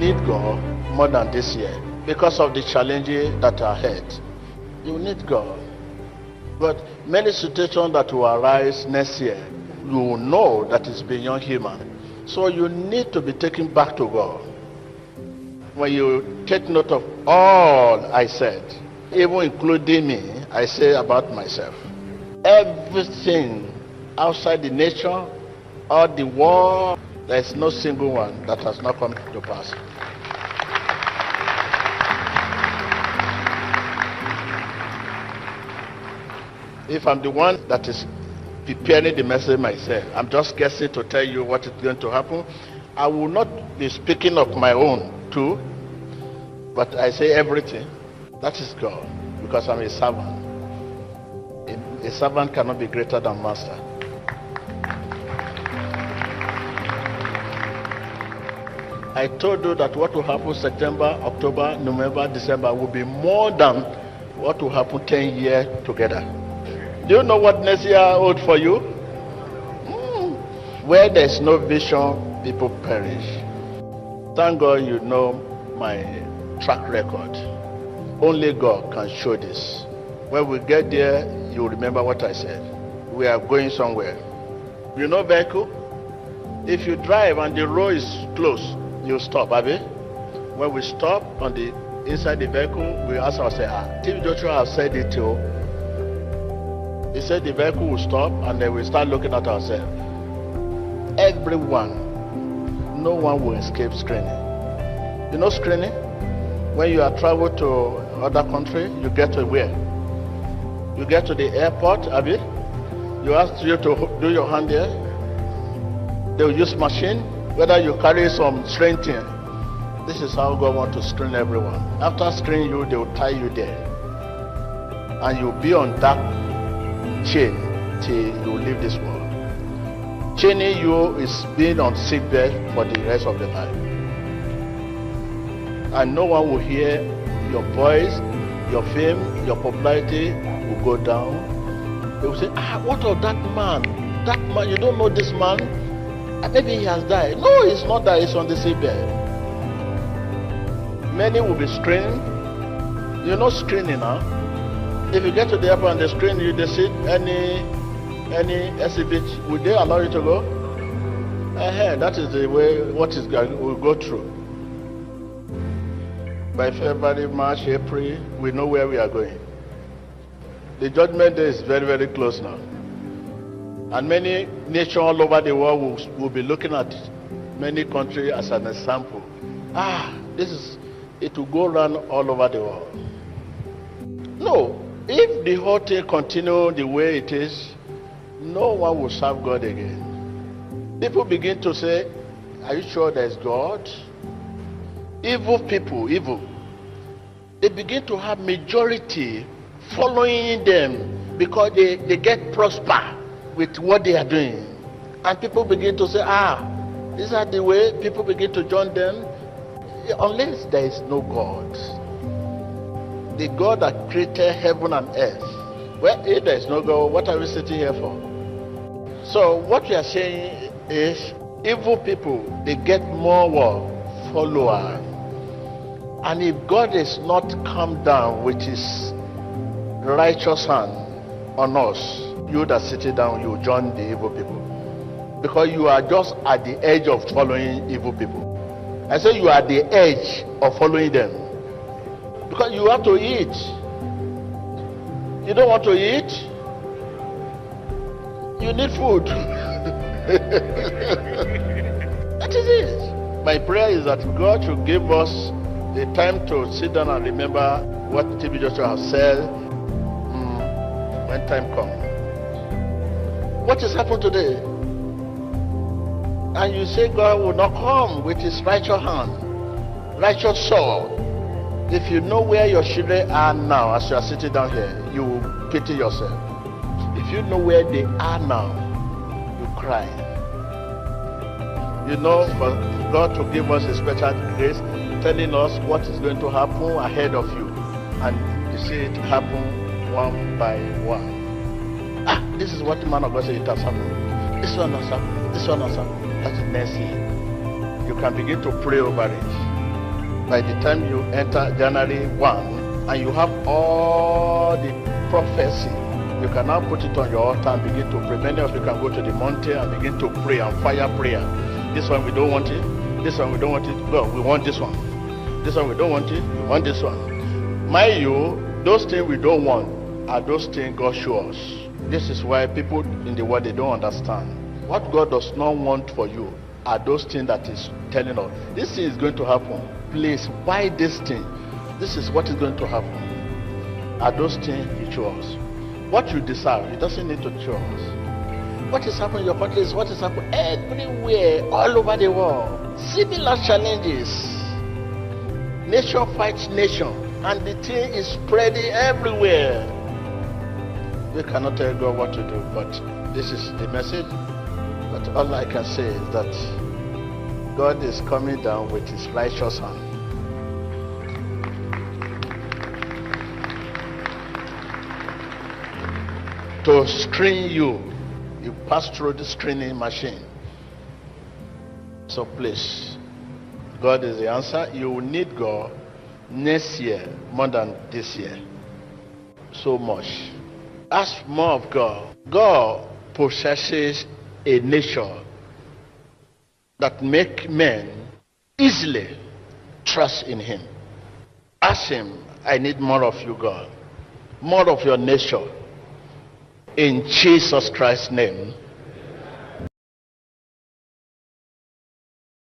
need God more than this year because of the challenges that are ahead. You need God. But many situations that will arise next year, you will know that it's beyond human. So you need to be taken back to God. When you take note of all I said, even including me, I say about myself, everything outside the nation or the world, there is no single one that has not come to pass. If I'm the one that is preparing the message myself, I'm just guessing to tell you what is going to happen. I will not be speaking of my own too, but I say everything. That is God, because I'm a servant. A servant cannot be greater than master. I told you that what will happen September, October, November, December will be more than what will happen 10 years together. Do you know what next year holds for you? Where there's no vision, people perish. Thank God you know my track record. Only God can show this. When we get there, you remember what I said. We are going somewhere. You know vehicle? If you drive and the road is closed, you stop, Abi. When we stop on the inside the vehicle, we ask ourselves, T.B. Joshua has said it too. He said the vehicle will stop and then we start looking at ourselves. Everyone, no one will escape screening. You know screening? When you are travel to other country, you get to where? You get to the airport, Abi. You ask you to do your hand there. They will use machine, whether you carry some strange thing. This is how God wants to screen everyone. After screening you, they will tie you there. And you'll be on that chain till you leave this world. Chaining you is being on sickbed for the rest of the life. And no one will hear your voice, your fame, your popularity will go down. They will say, what of that man? That man, you don't know this man? Maybe he has died. No, it's not that, it's on the sickbed. Many will be screened. You know screening, huh? If you get to the airport and they screen you, they see any exhibit, would they allow you to go? That is the way what is going will go through. By February, March, April, we know where we are going. The judgment day is very, very close now. And many nations all over the world will be looking at many countries as an example. It will go around all over the world. No, if the whole thing continues the way it is, no one will serve God again. People begin to say, are you sure there's God? Evil people, they begin to have majority following them because they get prosper with what they are doing. And people begin to say, is that the way? People begin to join them. Unless there is no God, the God that created heaven and earth, well, if there is no God, what are we sitting here for? So what we are saying is, evil people, they get more followers. And if God is not come down with his righteous hand on us, you that sitting down, you join the evil people. Because you are just at the edge of following evil people. I say you are at the edge of following them. Because you have to eat. You don't want to eat? You need food. That is it. My prayer is that God should give us the time to sit down and remember what T.B. Joshua has said when time comes. What has happened today? And you say God will not come with his righteous hand, righteous sword. If you know where your children are now as you are sitting down here, you will pity yourself. If you know where they are now, you cry. You know, for God to give us a special grace, telling us what is going to happen ahead of you. And you see it happen one by one. This is what the man of God said it has happened. This one has happened. This one has happened. That is mercy. You can begin to pray over it. by the time you enter January 1 and you have all the prophecy, you can now put it on your altar and begin to pray. Many of you can go to the mountain and begin to pray and fire prayer. This one we don't want it. This one we don't want it. God, we want this one. This one we don't want it. We want this one. Mind you, those things we don't want are those things God shows us. This is why people in the world, they don't understand. What God does not want for you are those things that is telling us, this thing is going to happen. Please buy this thing. This is what is going to happen. Are those things He shows. What you desire, He doesn't need to choose. What is happening in your country is what is happening everywhere, all over the world. Similar challenges. Nation fights nation, and the thing is spreading everywhere. We cannot tell God what to do, but this is the message. But all I can say is that God is coming down with His righteous hand. To screen you. You pass through the screening machine. So please, God is the answer. You will need God next year more than this year. So much. Ask more of God. God possesses a nature that make men easily trust in Him. Ask Him, I need more of you, God. More of your nature. In Jesus Christ's name.